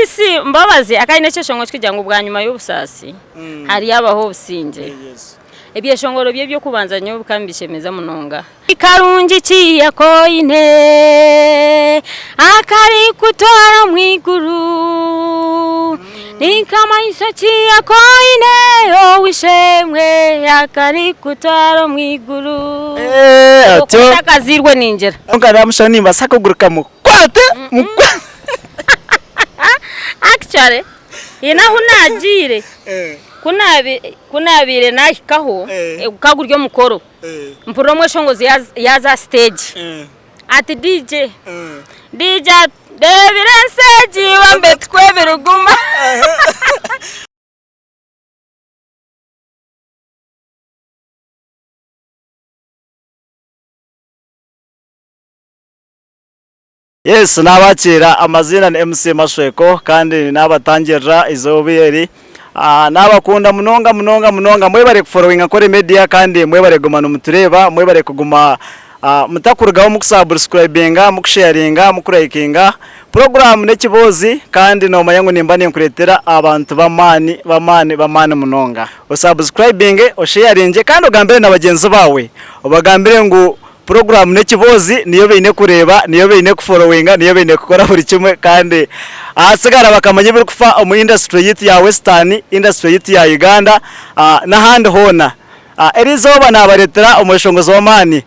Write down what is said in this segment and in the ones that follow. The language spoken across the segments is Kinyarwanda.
disi mbabazi akaine cyeshongo cy'ijyango ubwanyuma y'ubusasi hari yabaho businge ebyeshongoro bye byo kubanzanya ubukambishemeza munonga ikarungi kiya koine akari kutora mwiguru nikama isachiya koine owishemwe akari kutora mwiguru atyo takazirwe ninjera ngara mushani mbasaka kuguruka mu kwate actually ina hunagire kunabire nahikaho ukaguryo mukoro mpuro mweshongo yaza stage ati DJ Debire nseji wambe twebere guma Yes, nabakira amazina ni MC Mashweko kandi nabatangira izobiyeri nabakunda munonga mwebare following akore media kandi mwebare gumana mutureba mwebare kuguma mutakurugaho mukusubscribinga mukusharinga mukurayikinga program nekibozi kandi no mayango nimbane nkuretera abantu bamani munonga usubscribinge osharinge kandi ugambire nabagenzi bawe ubagambire ngo program nekibozi niyo beine kureba niyo beine kufollowinga niyo beine gukora buri kimwe kandi asigara bakamanye biri kufa mu industry yitu ya Western industry yitu ya Uganda n'ahandi hona erizoba nabaretera umushongozo w'amani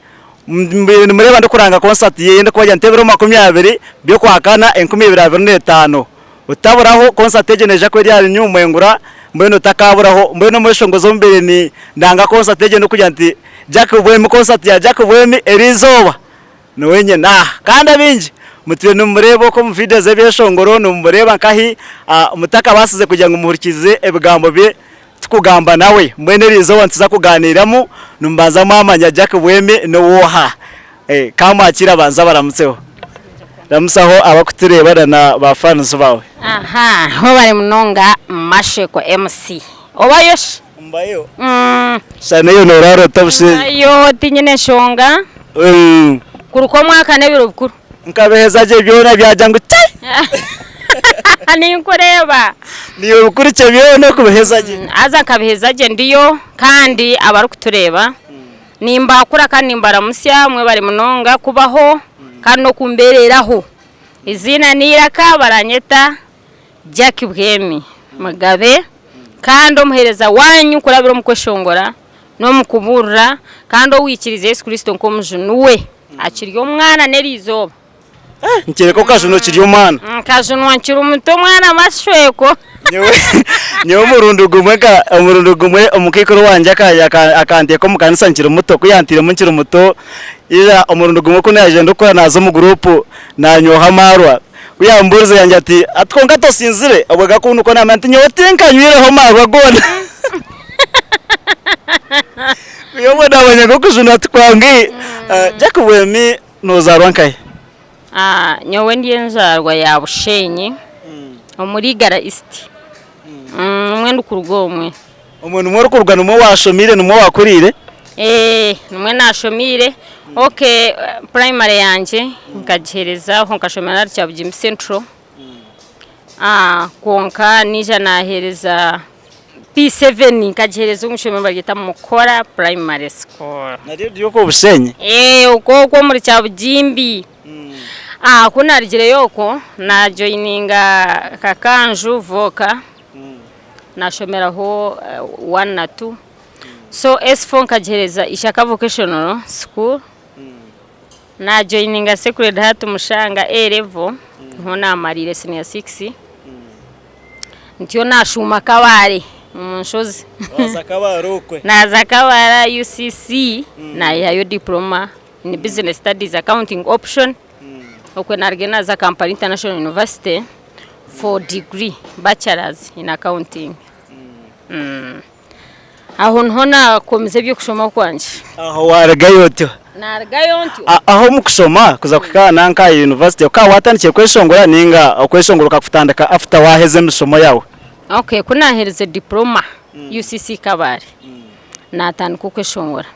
mureba ndikuranga concert yenda kubajya ntebero 20 byo kwakana 2025 utaburaho concert egeneje ko yari nyumwengura mbeno takaburaho mbeno mushongozo mbere ni ndanga concert egene kujya nti Jack Bwemi concert ya Jack Bwemi erizoba no wenye kandi abinji mutire numurebo ko mu video z'ebyeshongoro numureba nkahi mutaka basize kugira ngo muhurikize ebigambo bye tukugamba nawe mwene rizoba ntiza kuganiramo numbanza mamanya Jack Bwemi no woha kama akira banza baramutseho ramusaho abakutureba na ba fans bawe ho bari munonga Mashweko MC obayosh mbayo sana yo noraro tabuse ayo tinyene shonga kuruko mwaka nebiro bukuru nkabeheza je byona byajangu ani nkureba niyo bukurice byona kubeheza je aza kabeheza je ndiyo kandi abaru kutureba nimba kura kandi nimbara musya mwe bari munonga kubaho kandi no kumbereraho izina niraka baranyeta Jack Bwemi Magabe kandi omuhereza wanyu kurabira mukweshongora no mukuburra kandi owikirize Yesu Kristo nko mujunuwe akiri omwana nerizoba nkireko kajuno kiri omwana kajuno nkiri umuto mwana Mashweko nyewe umurundu gumwe omukikoro wanje akanteko mukanisa nkiri muto kuyantire munkiri muto ira omurundu gumwe ko naje ndokora nazo mu group nanyoha marwa kuyamburize yanje ati atwonga tosinzire obwaga kuntu ko namanti nyewe tinkanywire ho marwa gona yobo nabonye ko kujuna twangi Jack Bwemi nozarwa nkaye nyewe ndiye nzarwa ya Bushenyi omurigara East mwendo kurugomwe umuntu umwe rukurugana umwe washomire numwe wakurire numwe nashomire primary yanje ngagereza ho nkashomera cya Bugimbi Central konka nija nahereza P7 ngagereza umushomero bagita mukora primary school nariyo ko Bushenyi uko muri cya Bugimbi kunarigire yoko na joininga kakanju voka nashomeraho 1 na 2 so S4 nkagereza Ishaka Vocational School na joininga Sacred Heart Mushanga A level nkona amarire senior 6 ntiyo nashuma kabare umushozi naza kabara UCC na yayo diploma in business studies accounting option okwe nargena za Kampala International University for degree bachelors in accounting aho nhona komeze byo kushoma kwanje aho waragayoto aho mukushoma kuza kwikana nka university ka watandikiye kweshongora ninga okweshongora kakutandika after waheze musomo yawe kunahereze diploma UCC kabare natandika kweshongora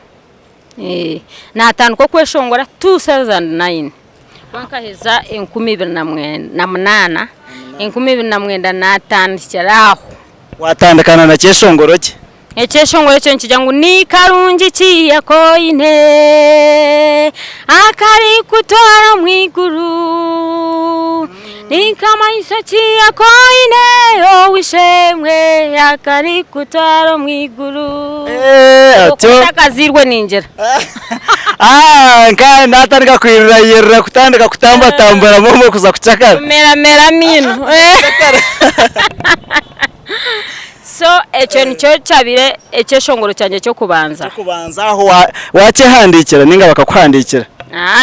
natandika kweshongora 2009 bankaheza 2008 1995 aho watandukana na cyeshongoro cye Ekeshongoro cyo nkijya ngo ni karungi kiya koine akari kutwara mwiguru ni kama isakiya koine owishemwe akari kutwara mwiguru atyo akazirwe ninjira nka natandika kwirayira kutandika kutambatambara momo kuza kucakara mera mino so ecyo nicyo cyabire ekeshongoro cyanje cyo kubanza aho wacehandikira ninga bakakwandikira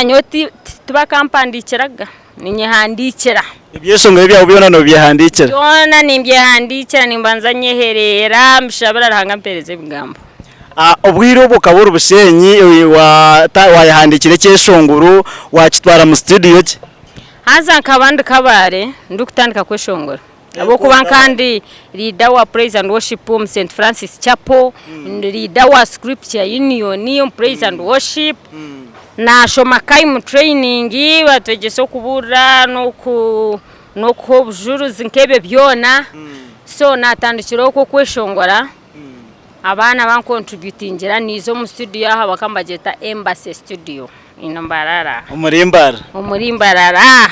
nyoti tubakampandikiraga ninyehandikira ibyeshongoro byawe byo nano byehandikira yona nimbyehandikira nimbanza nyeherera mshabara rahanga mpereze bigambo ubwiro bukabura ubushenyi wayahandikire cyeshongoro wakitwara mu studio cye haza nkabandi kabare ndukutandika kweshongoro abo kuba kandi leader wa praise and worship St Francis Chapel leader wa scripture union praise and worship na shomakai mu training bategese kubura no ku bujuru zinkebe byona so natandikiro ko kweshongora abana ban contributingira nizo mu studio aha bakambageta Embassy Studio inombarara umurimbarara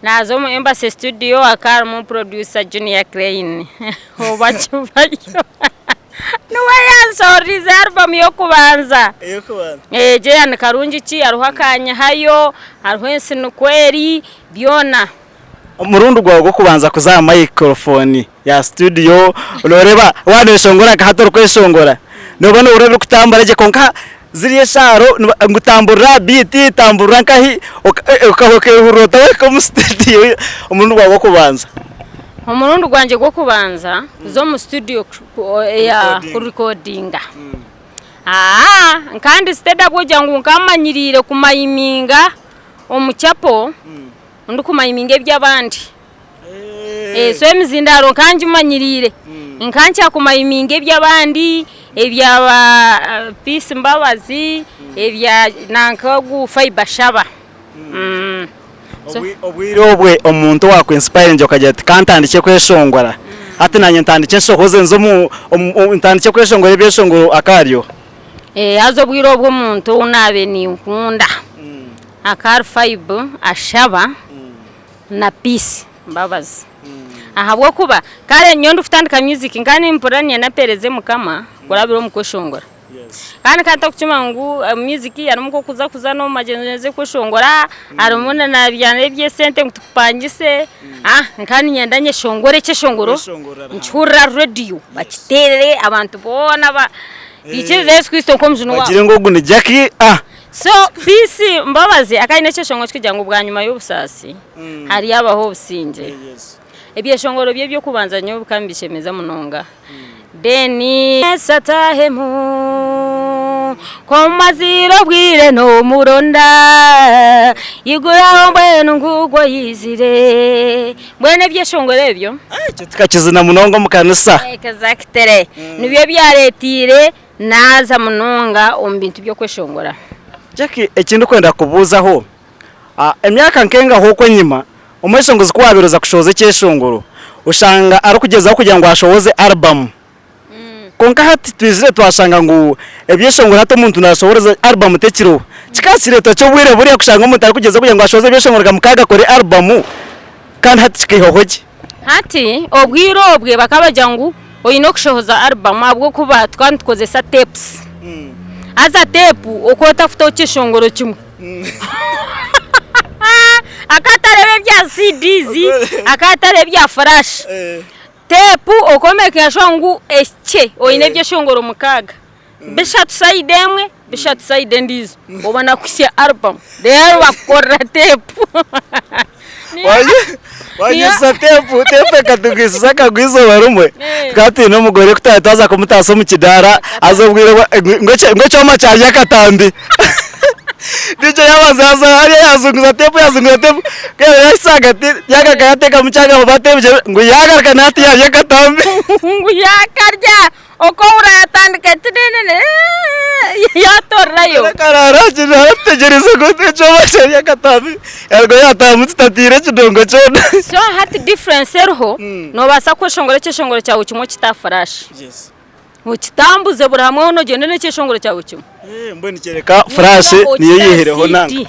nazo mu Embassy Studio akara mu producer Junior Crane obachubayo nuwa yansorize album yo kubanza je yana karungi ki aruha kanya hayo aruhense nukweri byona umurundo gwawe go kubanza kuza microphone ya studio ureba waneshongora kahato kweshongora nobona urebe kutambara je konka ziriye sharo ngutambura biti tambura nkahi ukahoke urota ko mu studio umurundo gwawe go kubanza umurundo gwanje go kubanza zo mu studio ya recordinga kandi steda bwoja ngo nkamanyirire kumayiminga omuchapo ndukumayiminga by'abandi so emizindaro kanje umanyirire nkancha kumayiminga by'abandi ebyaba peace mbabazi ebya nankagu fiber shaba obwirobwe omuntu wako inspire nje ukajya kantandike kweshongora hati nanye ntandike nshokoze nzo mu ntandike kweshongora ebyeshongoro akaryo azo bwirobwe omuntu unabe ni nkunda akar fiber ashaba na peace mbabazi ahabwo kuba kare nyondo ufitandika music ngani mpuranye na pereze mukama kurabiro mukoshongora kandi kanta kuchuma ngu music yarumuko kuza no majeneze koshongora arumuna na byane bye sente ngutupangise nkani nyandanye shongore cyeshongoro nchura radio bakiterere abantu bona ba ikize Yesu Kristo ko mjunu wa bagire ngo gune Jackie so peace mbabazi akaine cyeshongoro kujya ngo bwa nyuma y'ubusasi hari yabaho businje ebyeshongoro byo kubanza nyo bukambishemeza munonga deni satahemu komaziro bwire no muronda yigura mbwenu ngugo yizire mbwene byeshongoro ebyo cyo tukakizina munongo mukanisa exactere nibyo byaretire naza munonga ombintu byo kweshongora Jackie ekindu kwenda kubuzaho emyaka nkenga hoko nyima umweshongozi kwabiroza kushoze cyeshongoro ushanga ari kugezaho kugira ngo ashoboze album konka hati twizire twashanga ngo ebyeshongoro hato umuntu nashoboreza album tekiro kikasire to cyo bwire buriya kushanga umuntu ari kugeza kugira ngo ashoze ebyeshongoro kamukaga kore album kandi hati kihohoje hati obwirobwe bakabajya ngo oyino kushoza album abwo kuba twantikoze sa tapes aza tape ukota futo cyeshongoro kimwe akatarebe bya CDs akatarebe bya flash tepu okomeke yashongu eche oyine byeshongoro mukaga bishatu side emwe bishatu side ndizo obana kusya album rero bakora tepu waje sa tepu katugisa kagwizo barumwe twati no mugore kutataza kumutaso mu kidara azobwira ngo cyoma cyarya katambi DJ yabazaza hari yazunguza tepu kaya yasaga yagaka yateka mucaga mu batebye ngo yagarka nati yarya katambi ngo yakarya uko urayatandika tinene yatorayo karara kirategereza gute cyo bashya gatanu yargo yatamutse tatire kidongo cyo so hati difference erho no basa ko shongore cyeshongore cyawe kimwe kitafarashi yes ukitambuze buri hamwe no gende ne cyeshongore cyawe kimwe mbone kereka flash niyo yihereho nanga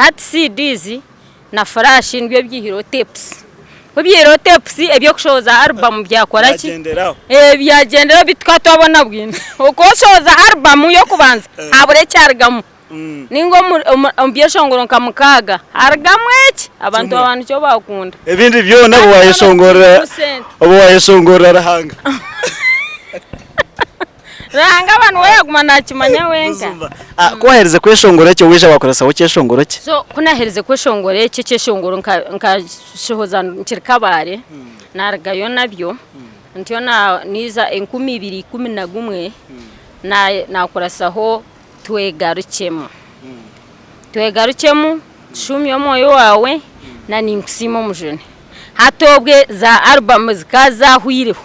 hati CDs na flash ndwe byihiro tapes Kubyiro tapes ebyo kushoza album byakora ki byagendera bitwatobona bwinde uko shoza album yo kubanza abure cyargamu ningo mbyeshongoro nkamukaga argamwe iki abantu cyo bakunda ibindi byo nabo wayeshongora rahanga Ranga abantu weyaguma nakimanya wenga kwahereze kweshongora cyo wisha bakorasa wo cyeshongoro cye so kunahereze kweshongora cye cyeshongoro nka shohoza nkirikabare naragayo nabyo ntiyo niza 2011 nakorasaho twegarukemo shumi yomoyo wawe na ninkusimo mujene hatobwe za album zikazahwireho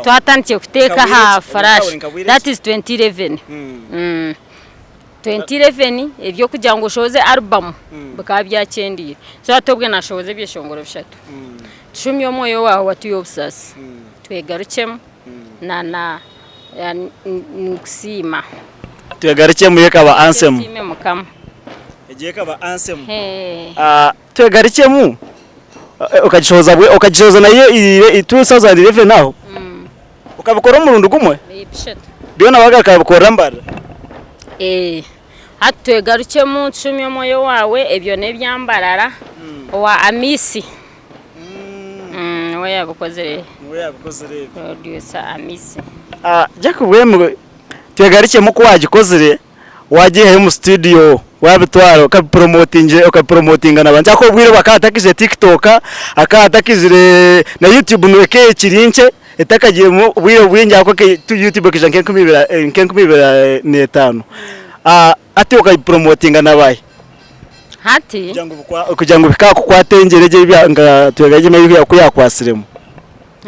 twatangiye kuteka ha farashi that is 2011 2011 ibyo kugira ngo shoze album bikaba byakendiye so hatobwe nashoze byeshongoro bishatu shumi yomoyo wawe watuyobsas twegarukemo na ninkusima twegarukemo yekaba ansem egiye kaba ansem twegarukemo ukagishoza nayo 2011 naho ukabikora mu rundu gumwe byo nabaga kabikora mbara hatwegarukemo 10 yomoyo wawe ebyo ne byambarara wa Amisi we yabukozere producer Amisi jakubwemo twegarukemo ko wagikozere wagiye mu studio wabitwara ukapromotinga nabanje akobwire bakatakije TikTok akatakizire na YouTube nweke kirinche etakagiye mu bwire bwinja ko YouTube kijanke kumibera netano ati ukapromotinga nabaye hati kugira ngo bikakwatengereje byanga twegaje meyo kuyakwasiremo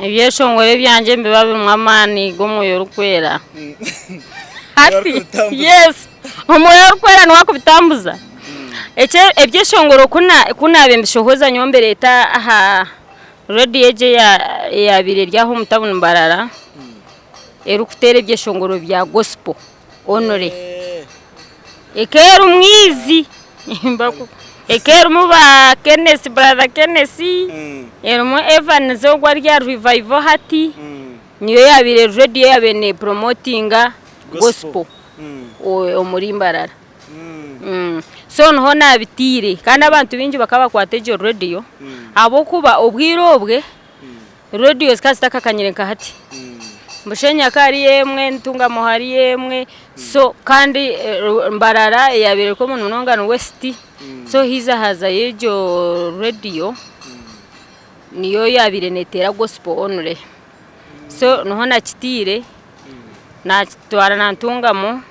ibyeshongore byanje mbiba bimwamani gomoyo rukwera hati yes umoyo kwera nwa kubitambuza ebyeshongoro kunabe mbishohoza nyombere eta aha radio eje ya bire ryaho mutabuna mbarara erukutere ebyeshongoro bya gospel honore ekeru mwizi mbako ekeru muba Kenneth brother Kenneth erumo Evan zogwa rya revival hati niyo ya bire radio yabene promotinga gospel omurimbarara so nho nabitire kandi abantu bingi bakaba kwateje radio abo kuba obwirobwe radio zikazitaka kanyirenka hati mushenya kari yemwe ntunga mohari yemwe so kandi mbarara yabire ko mu nongano west so hiza haza yejo radio niyo yabire netera gospel honore so nho nakitire na twara nantungamo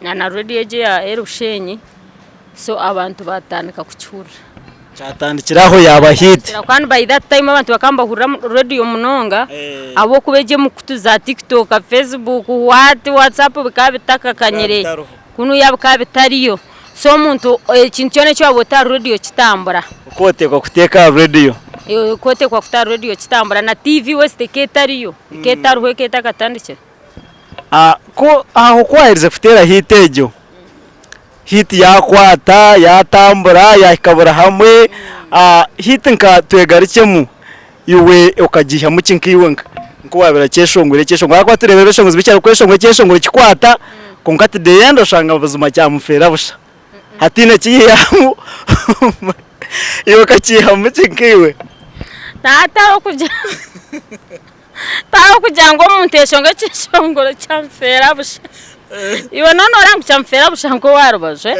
na radio eje ya Erushenyi so abantu batandika kucyura cyatandikiraho yaba hit kandi by that time abantu bakamba hurira radio munonga abo kubeje mu kutuza TikTok Facebook WhatsApp bikabitaka kanyere kunu yabikabitariyo so umuntu ikintu cyone cyo abota radio kitambura kote kwa kuteka radio kote kwa kutara radio kitambura na TV West ketariyo ketaruhe ketakatandikira ko aho kwahereze futera hitejo hit yakwata yatambura yakabura hamwe hitinka twegarikemu iwe ukagiha mu kinkiwenga nko wabera cyeshongore akwa turebera shongwe bicyaro kweshongwe cyeshongore kikwata konkati de yendo shanga buzuma cyamufera busha hatine kiyamu iwe kakiha mu kinkiwe tata kugira ngo umuntu eshonga cyeshongore cyamfera busha iwe none orangu cyamfera busha ngo warubaje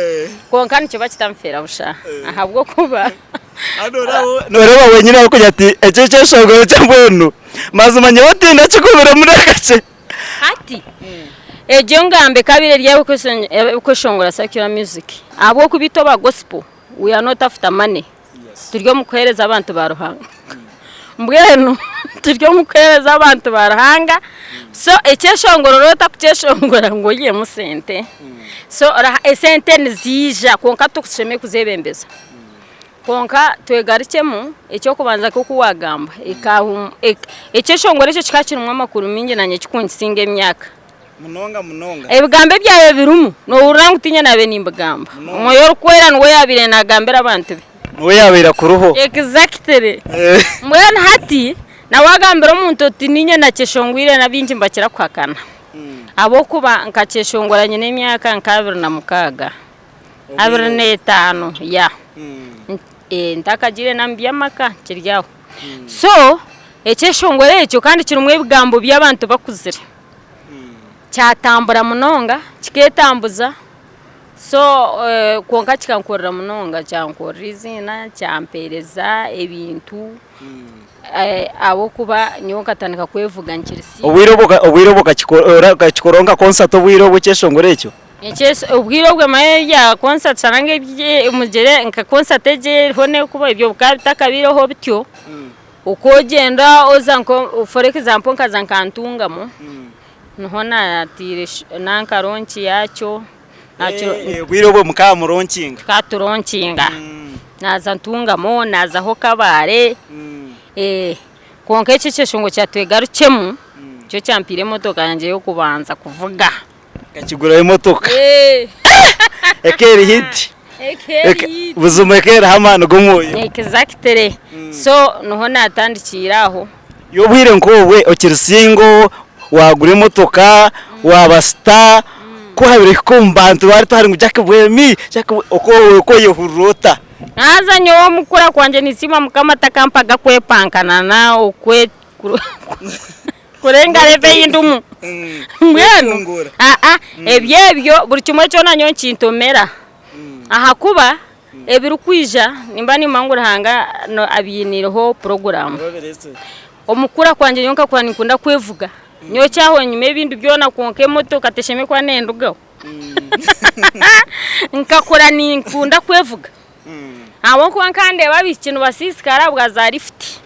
konkani kiba kitamfera busha ahabwo kuba noreba wenyine bakujya ati ece cyeshongore cyambonu mazumanye batinda kikubira muri akace ati ejo ngambe kabire ryawe kweshongora secular music abo kubitoba gospel we are not after money turyo mukohereza abantu baruhanga mbwenu turyo mukweza abantu barahanga so ekeshongororo takucheshongora ngo ye musente so esente nizija konka tukusheme kuzebembeza konka twegarikemu ecyo kubanza ko kuwagamba ekeshongora ecyo kikakira umwamakuru mingi nanye kikunsinga emyaka munonga ebigambe byawe birumu no uranga utinya nabe nimbagamba umwe kwera nwe yabire nagambira abantu be nwe yabira kuruho exactly mbona hati na wagambira umuntu ati ninye nakeshongwire nabinji mbakira kwakana abo kuba nkakeshongoranye n'emyaka nkabiri na mukaga abiri n'etano ya ntakagire nambya maka kiryaho so ekeshongore ekyo kandi kirumwe ebigambo by'abantu bakuzire cyatambura munonga kiketambuza so konka kikankorera munonga cyankorera izina cyampereza ebintu abo kuba nyo katandika kwevuga nkirisi obwiroboka kikoronga concert obwirobo cyeshongore ekyo ubwirobwe maye ya concert sanange umugere nka concert eje hone kuba ibyo bikabitakabiraho bityo ukogenda ozanko for example nkazankantunga nuhona atire nankaronki yacyo nacho bwirobo mukamuronkinga katuronkinga naza ntungamo naza ho kabare konka iki cyeshongo cyatwegarukemu cyo cyampire motoka yanje yo kubanza kuvuga kakigura imotoka ekeri hit buzuma ekeri hamana gumuye exactly so nuhona atandikiraho yobwire nkowe okirisingo wagura imotoka wabasta ko habire kumbantu bari twari mu jakabwemi uko yehurota naza nyo mukura kwanje nisima mukamata kampaga kwepankana na okwe kurenga leve y'indumu mbwenu ebyebyo buri kimwe cyo nanyo nkintomera aha kuba ebirukwija nimba ni mangura hanga no abyiniraho program omukura kwanje nyonka kwa nikunda kwevuga nyo cyaho nyime ibintu byona konke moto katesheme kwa nendugaho nkakora ninkunda kwevuga abo kwa nkande babikintu basisikara bwaza lift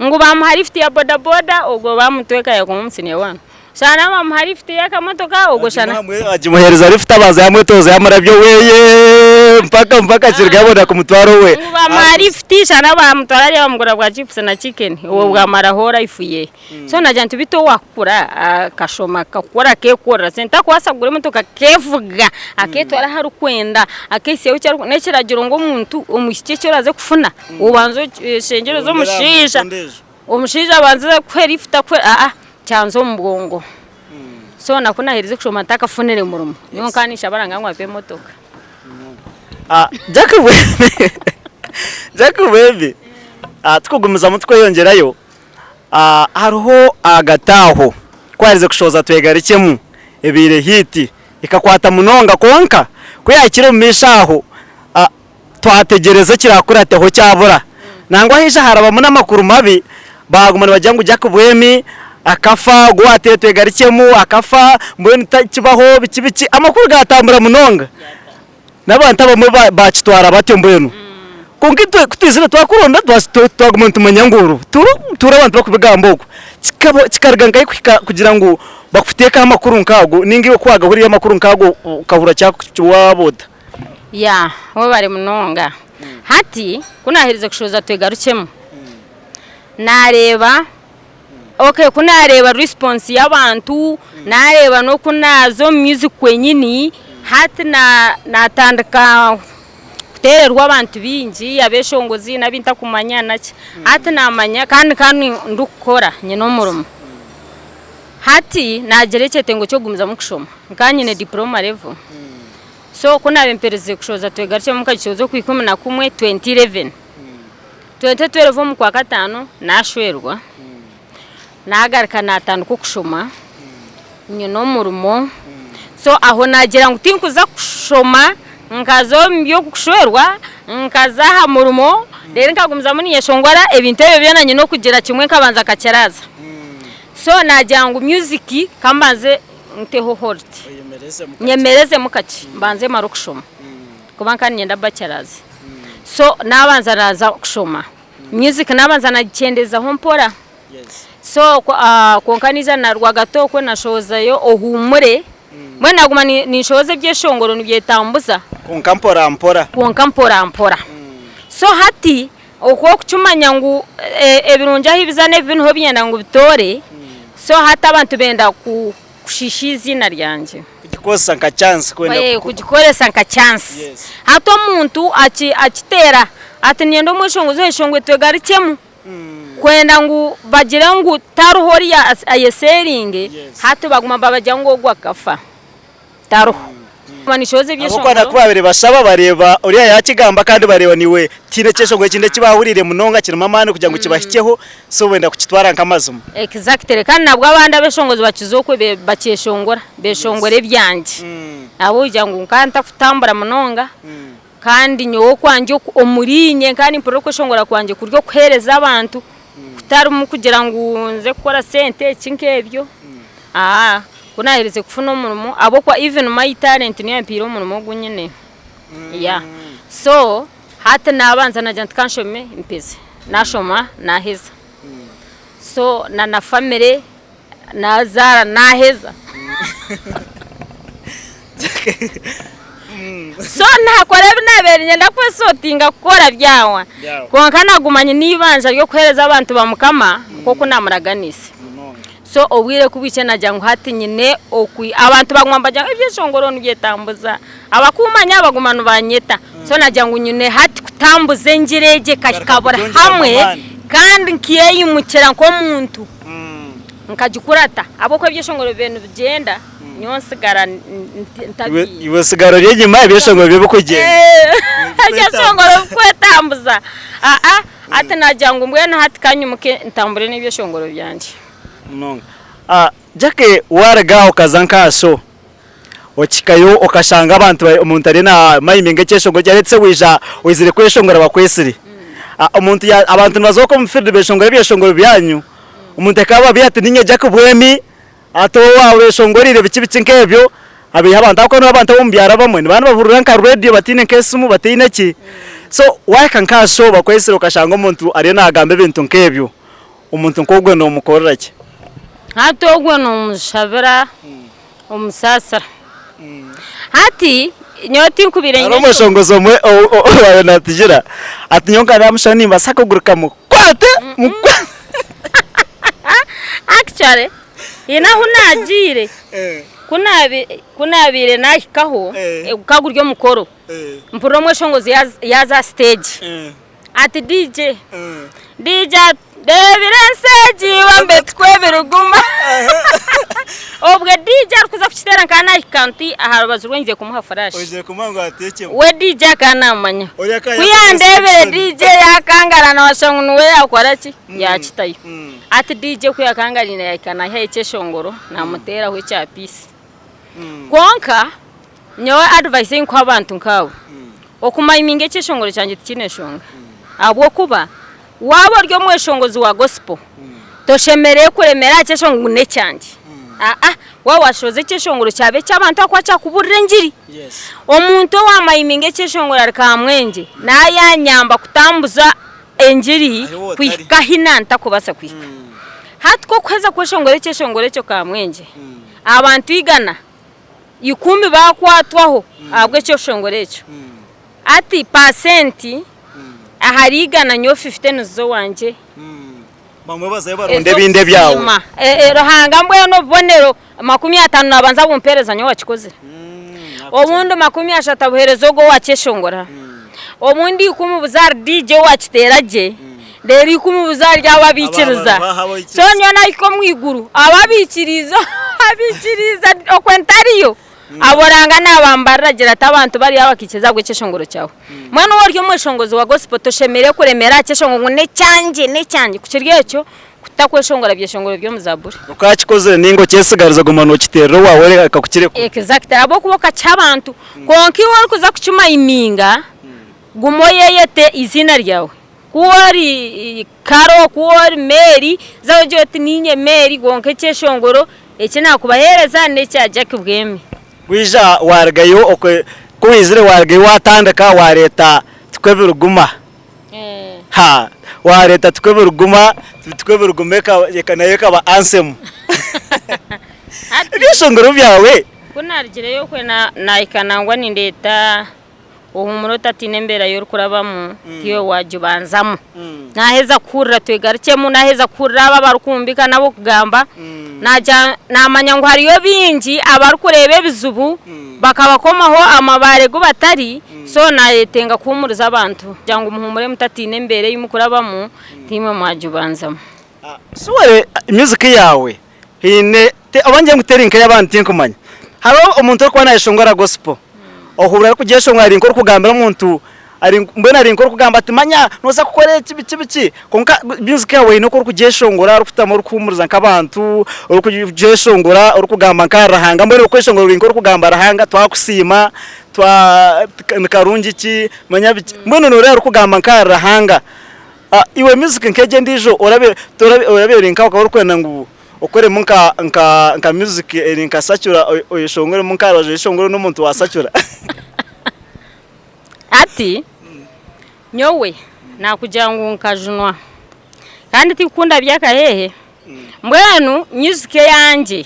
ngo bamuha lift ya boda boda ubwo bamutweka ya kumusine wana sana bamuha lift ya kamotoka ubwo sana ajimuhereza lift abaza yamwetoza yamarabyo weye mpaka kirgabo kumutwaro we ngo bamuha lift sana bamutwara ya bamugura bwa chips na chicken ubwo bwamara hora ifuye so naje ntubito wakura kashoma kakora kekora senta kwasagura motoka kevuga aketwara haru kwenda akese ucyaro nekiragira ngo umuntu umushike cyo raze kufuna ubanzo shengero zo mushisha umushija banze kwerifta kwe cyanzo mbongo so nakuna herize kushoma takafunere murumo niyo kanisha baranganywa pe motoka Jakubebe tukugumiza mutwe yongerayo hariho agataho kwarize kushoza twegarikemu ebire hiti ikakwata munonga konka kuyakire mumishaho twategereza kirakurateho cyabura nangwa hisha haraba munamakuru mabi bagumana bajyangu Jakubwemi akafa gwate twegarikemu akafa mbone kibaho bikibiki amakuru gatambura munonga nabantu abamwe bacitwara bate mbwenu konkitwe kutizira twakuronda twagumana tumanyanguru turu abantu bakubigamboko kikargangaye kugira ngo bakufiteka amakuru nkago ningiwe kwagahuriye amakuru nkago ukahura cyakuwaboda ya wo bari munonga hati kunahirize kushoza twegarukemu nareba okay kunareba response y'abantu nareba no kunazo music kwenyini hati natandika kutererwa abantu bingi abeshongozi nabinta kumanya naki hati namanya kandi ndukora nyino murumo hati nagerekete ngo cyo gumiza mu kushoma nkanyine diploma level so kunabe mpereze kushoza twegarike mu kagichozo ku 11 2011 2012 mu kwa gatano nashwerwa nagarika natanduka kushoma nyino murumo so aho nagira ngo tinkuza kushoma nkazo mbyo kushwerwa nkazaha murumo rero nkagumiza muri yeshongwara ebintu ebyo byananye no kugira kimwe kabanza kaceraza so nagira ngo music kambaze nteho holt nyemereze mukaki mbanze maro kushoma kuba kandi nyenda bachelors so nabanza raza kushoma music nabanza nagicendeza ho mpora so konkaniza na rwagato ko nashozayo ohumure mwe naguma nishoze byeshongoro nibyetambuza konka mpora so hati okwo kucumanya ngu ebirunja hibizane ibintu ho byenda ngo bitore so hata abantu benda kushishiza ina ryanje kugikosa nka chance kwenda kugikoresa nka chance hato muntu akitera ati niendo mwishongozo eshongwe twegarikemu kwenda ngu bagira ngu taruhori ya ayeseringe hato baguma babajya ngo gwakafa taruho manishoze byeshongoro abakwana kubabere bashaba bareba uriya yakigamba kandi bareba niwe tine cyeshongwe kinde kibahurire munonga kiruma mane kugira ngo kibashikeho so wenda kukitwara nk'amazumu exactly kandi nabwo abandi beshongozo bakizokwe bakeshongora beshongore byanje abo ujya ngo nkanta kutambura munonga kandi nyowo kwanje omurinye kandi mporo kweshongora kwanje kuryo kuhereza abantu kutarumu kugira ngo nze gukora sente kinkebyo kunahereze kufuna umurimo abo kwa even my talent niyo mpiro umurimo gunyene so hata nabanza najya nkanshome impeze nashoma naheza so na family nazara naheza so nakora binabere nyenda kwesotinga gukora byawa konka nagumanye nibanja ryo kwereza abantu bamukama koko namuraganise so obwire kubice najya ngo hati nyine okwi abantu bagwamba jya ibyeshongoro nibyetambuza abakumanya bagumana banyeta so najya ngo nyine hati kutambuze ngireje kakabora hamwe kandi nkiye umukera nko muntu nkagikurata aboko ibyeshongoro bintu bigenda nyonsigara ntabi iwe sigaro ry'inyuma ibyeshongoro bibe kugenda ibyeshongoro kwetambuza ati najya ngo mbwe hati kanyumuke ntambure n'ibyeshongoro byanje munonga jake waraga ukazanka so okikayo okashanga abantu umuntu ari na mayiminge cyeshongo cyaretse wija wizire kweshongora bakwesiri umuntu abantu bazoko mufirde beshongora byeshongoro byanyu umuntu akaba byati ninye jake bwemi ato wawe beshongorire bikibici nkebyo abiha abantu akone abantu bombyara bamwe nibana bavurura nka radio batine kesumu batine ki so wakanka so bakwesiri ukashanga umuntu ari nagambe bintu nkebyo umuntu nkogwe no mukorera ki hatogwe no mushabira umusasara hati nyoti nkubirenge umushongozo mwe wawe natijira ati nyonga namushani mbasako guruka mu kwate actually ina hunajire kunabire nahikaho ukaguryo mukoro mpuro mweshongozi yaza stage ati DJ Devirenseji wambe twebiruguma obwe DJ arikuza kuchitera kana ikanti aharabazurwenje kumuha farashi oje kumango ateke we DJ kana amanya kuyandebere DJ yakangara na washongu nuwe yakoraki yachitayo ati DJ kuyakangarina yakana hecheshongoro na mutera hwe cha peace konka nyowe advising kwa abantu nkawe okumayiminge cheshongoro cyanje tikineshonga abo kuba wabo ryo mweshongozi wa gospel toshemereye kuremera cyeshongo ne cyanje wawe washoze cyeshongoro cyabe cy'abantu akwacha kuburire ngiri omuntu wamayiminge cyeshongoro arikamwenje na yanyamba kutambuza enjiri kwikahina ntakubasa kwika hatko kweza kweshongoro cyeshongoro cyo kamwenje abantu igana ikumi bakwatwaho abwe cyeshongoro cyo ati % aharigana nyo 50 nuzo wanje bamwe bazaye baronde binde byawo rohanga mbwe no bonero 50 nabanza bumpereza nyo wakikoze obundi 30 buherezo go wakeshongora obundi kumubuzar DJ wakiteraje deri kumubuzar ryababikiriza so nyo nayiko mwiguru ababikiriza okwentariyo aboranga nabambara gira tabantu bari abakikeza gwekeshongoro cyawe mwana waryo mweshongozi wa gospel toshemere kuremera cyeshongo ne cyanje kukiryecho kutakweshongora byeshongoro byo muzaburi ukakikoze ningo cyesigariza gumano kitero wawe akakukireko exact abo kuboka cyabantu konki wari kuza kucuma iminga gumoyeyete izina ryawe kuwari karo kuwari Mary zawjoti ninye Mary gonke cyeshongoro eki nakubahereza ne cya Jack bwemi wija wargayo okwe kuwizire wargayo watandaka wareta twebiruguma ha wa leta tukweburuguma tukweburugumeka nayo kaba ansem ibishongoro byawe kunargireyo kwe na ikanangwa ni leta uhumuro tatinembera yo kurabamo tiyo wajubanzamo naheza kurra twegarukemo naheza kurra abarukumbika nabo kugamba naja namanya ngo hariyo bingi abarukurebe bizubu bakabakomaho amabare go batari so nayetenga kumuriza abantu cyangwa umuhumure mutatinembere y'umukurabamo timwe mwajubanzamo suwere music yawe hine abanje nguterinka y'abantu tinkumanya haro umuntu uri kubana ishongora gospel ohura kugeshongwa ari nkoro kugambira umuntu ari mbona ari nkoro kugamba atimanya noza gukora iki konka music yawe no kuri kugeshongora uri kutama uri kumuriza nk'abantu uri kugeshongora uri kugamba nkarahanga mbona ukeshongora uri nkoro kugamba rahanga twakusima twa karungi iki manya mbona nore uri kugamba nkarahanga iwe music nkeje ndijo orabe rinka ukaba uri kwenda ngo ukore nka music rinka sacyura oyishongore munkaro oyishongore n'umuntu wasacyura ati nyowe nakujangu nkajunwa kandi tikunda byakahehe mbwenu music yanje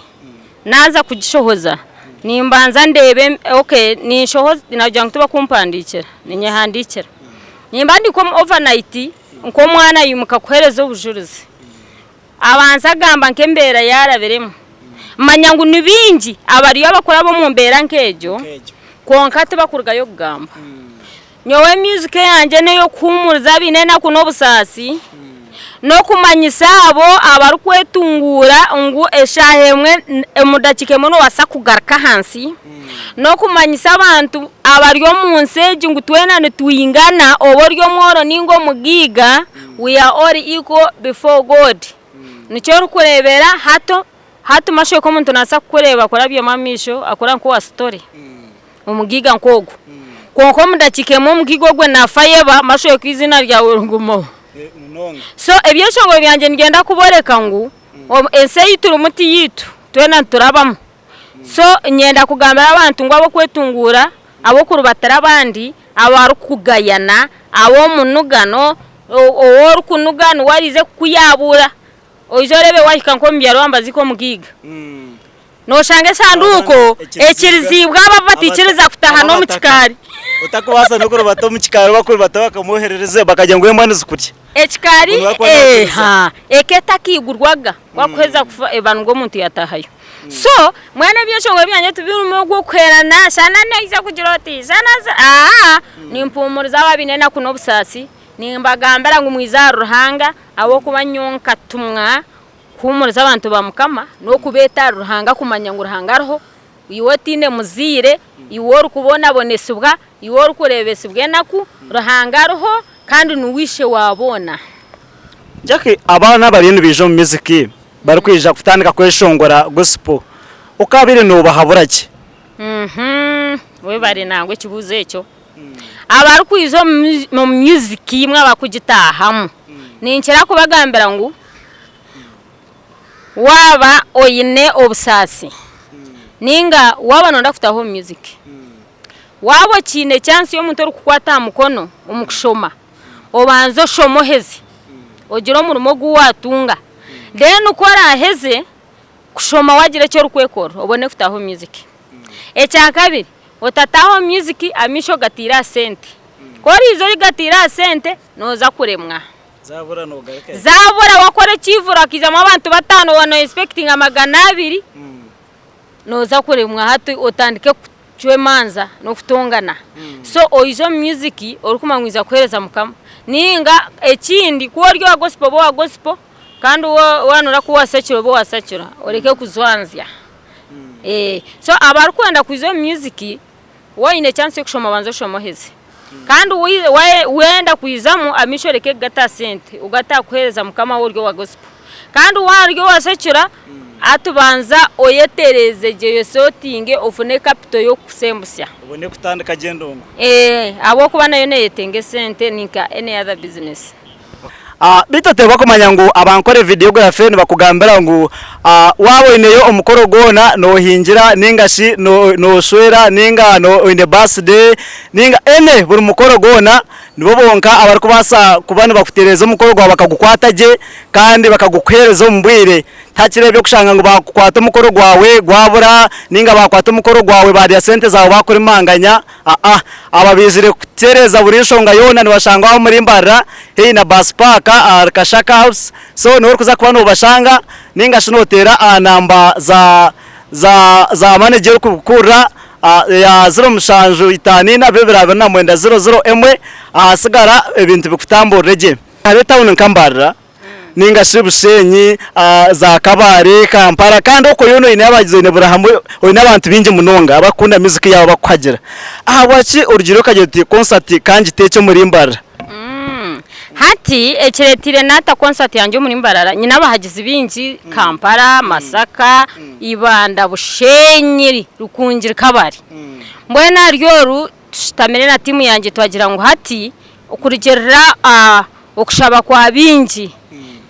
naza kugishohoza nimbanza ndebe okay nishohoza najya tuba kumpandikira ninyahandikira nimbandi ko overnight nko mwana yimuka kuhereza ubujuruzi abanza gamba nkembera yaraberemo manyangu nibingi abariyo bakora bo mu mbera nkejo konka tubakurgayo kugamba nyowe music yanje neyo kumuriza binena kuno busasi no kumanyisa abo abarukwetungura ngo eshahemwe emudakike muno wasakugarka hansi no kumanyisa abantu abaryo munseje ngo twenane tuyingana oboryo mworo ningo mugiga we are all equal before God nicyo rukurebera hato mashoye ko umuntu nasa kureba kurabyo mamisho akora nko wa story umugiga nkogo konko mudakike mu mugigo gwe nafayeba mashoye kwizina ryawe ngumo so ebyeshongo byanje ngenda kuboreka ngo ense yituru muti yitu twena turabamo so nyenda kugambira abantu ngo abo kwetungura abo kurubatara abandi abarukugayana abo munugano o kunugano warize kuyabura oyizorebe wahika nko mbyaro ambazi ko mugiga no shange sanduko ekirizibwa ababatikiriza kutaha no mukikari utakwasa no kurubato mukikari bakuru batabakamwoherereze bakajya ngo yemane zukurya ekikari eketa kigurwaga wakuheza kufa ebanu ngo muntu yatahayo so mwana byashongwe byanye tubirimo gwo kwerana sana neza kugiroti sana nimpumuriza ababinena kuno busasi nimbagambara ngo mwizaru ruhanga abo kubanyonka tumwa kumuriza abantu bamukama no kubeta ruhanga kumanya ngo ruhanga roho iwo tine muzire iwo rukubona bonesubwa iwo rukurebesubwe naku ruhanga roho kandi nuwishe wabona jake abana barindi bijo mu music bari kwija kutandika kweshongora gospel ukabire no bahaburake we bari nangwe kibuze cyo abari kwizo mu music imwe abakugitahamo ninkira kubagambira ngo waba oyine obusasi ninga waba nonda kutaho music wabo kine chance yo muntu rukukwata mukono umukushoma obanzo shomoheze ogiro murumo guwatunga then ukora heze kushoma wagire cyo rukwekora obone kutaho music echa kabiri otataho music amisho gatira sente kori izo gatira sente noza kuremwa zabura wakore kivura kizama abantu batano wano expecting amagana 2 noza kuremwa hatu otandike chwe manza no kutongana so oizo music orukumangwiza kwereza mukama ninga ekindi kuoryo wa gospel kandi wanura kuwasakira bo wasakira oreke kuzwanzya so abarukwenda kuizo music waine chance kushoma banzo shomoheze kandi wenda kuizamu amishoreke gata sente ugata kwereza mukama woryo wa gospel kandi waryo wasakira atubanza oyetereze je yosotinge ofune capital yo kusembusya ubone kutandika gendongo abo kubana yo neyetenge sente nika any other business bitaterwa kumanya ngo abankore videography bakugambira ngo waboneyo umukoro gona no hingira ningashi no swera ninga no in the birthday ninga ene buri mukoro gona nibo bonka abarikubasa kubana bakutereza umukoro gwa bakagukwataje kandi bakagukwereza umbwire takirebye kushanga ngo bakwata umukoro gwawe gwabura ninga bakwata umukoro gwawe bari sente zawe bakora imanganya ababizire kutereza burisho nga yona nibashanga aho muri mbara hey na baspaka arkashaka house so no kuza kubana ubashanga ninga shinotera namba za manager kukura ya 07 na 00 asigara ibintu bikutambureje habe town nkambara ninga shibushenyi za kabare Kampala kandi uko yono inabagize ne burahamwe n'abantu binje munonga bakunda music yabo bakwagira wachi urugiro kaje concert kanji tece muri mbara hati ekiretire nata concert yanje muri mbarara nyina bahagize binji Kampala Masaka Ibanda Bushenyi Rukungira kabari mbwena ryoru tutamene na timu yanje twagira ngo hati ukurigera okushaba kwa binji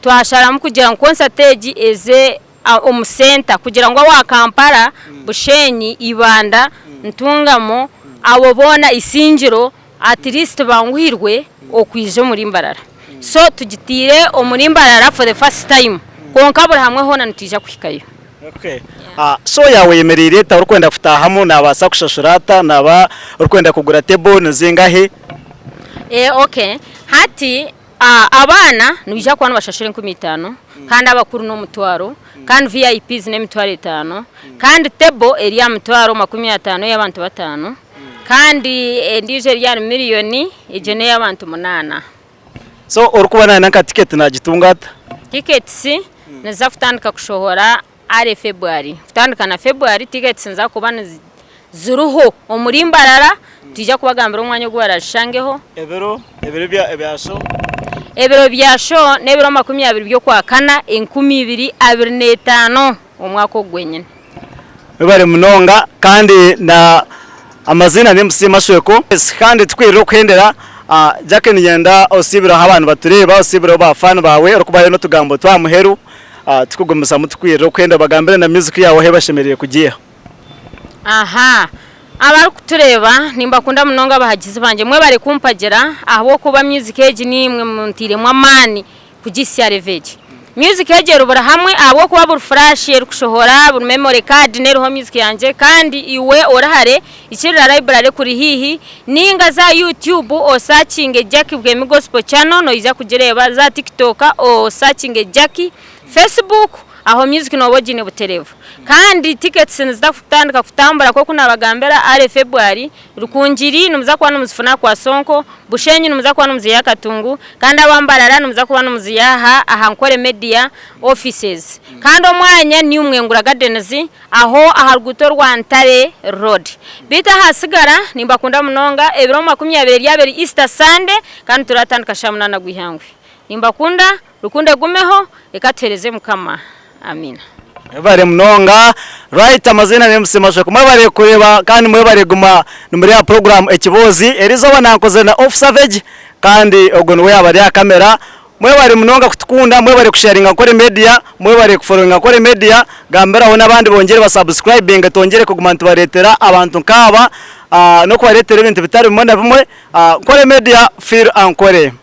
twasharamu kugira ngo concert eze omusenta kugira ngo wa Kampala Bushenyi Ibanda ntungamo abo bona isingiro at least bangwirwe okwije muri mbarara so tugitire omuri mbarara for the first time konkabura hamwe hona ntija kwikayo. Okay. So yawe yemerire ta urukwenda kutahamu nabasa kushashurata naba urukwenda kugura table nzingahe okay hati abana nibija kwana bashashire 15 kandi abakuru no mutwaro kandi VIPs ne mitwaro 5 kandi table area mutwaro 15 y'abantu 5 kandi ndije rya miliyoni ijene y'abantu 8. So urukubana na ticket nagitungata tickets neza kutandika kushohora ari February kutandika na February tickets nza kubana zuruho omuri mbarara tija kubagambira umwanya gwo barashangeho ebero byasho nebiro 20 byo kwa kana 2025 umwaka ogwenyene bari munonga kandi na amazina ni MC Mashweko kandi twiriro kwendera Jack Nyenda osibira abantu batureba osibira bafana bawe rukubaye no tugambo twa muheru tukugomesa mutwiriro kwenda bagambira na music yawo hebashemereye kugiye abari kutureba nimba kunda munonga bahagize banje mwe bari kumpagera aho kuba music age nimwe muntire mwamani kugisi reveje music age rubura hamwe abo kuba bur flash kushohora bur memory card neroho music yanje kandi iwe orahare ikirira library kuri hihi ninga za YouTube o searching Jack Bwemi Gospel Channel no iza kugereba za TikTok o searching Jack Facebook aho music no bogine buterevu kandi tickets nza kutandika kutambara ko kuna bagambera ari February Rukungiri numza kwa numuzifuna kwa Sonko Bushenyi numza kwa numziya Katungu kandi abambarara numza kwa numziyaha ahankore media offices kandi omwanya ni umwengura gardens aho aharugutorwa Ntare Road bita hasigara nimba kunda munonga ebiro 20 yaberi Easter Sunday kandi turatandika shamunana gwihangwe nimba kunda rukunde gumeho ekatereze mukama amina bari munonga right amazina ne MC Mashweko mwe kureba kandi mwe bari guma numuri ya program ekibozi erizo banankoze na off savage kandi ogo nwe yabari ya kamera mwe bari munonga kutukunda mwe bari kusharinga kore media mwe bari kufollowinga kore media gambera ho nabandi bongere ba subscribing tongere kuguma ntubaretera abantu nkaba no kubaretera ibintu bitari bimwe na bimwe kore media feel ankore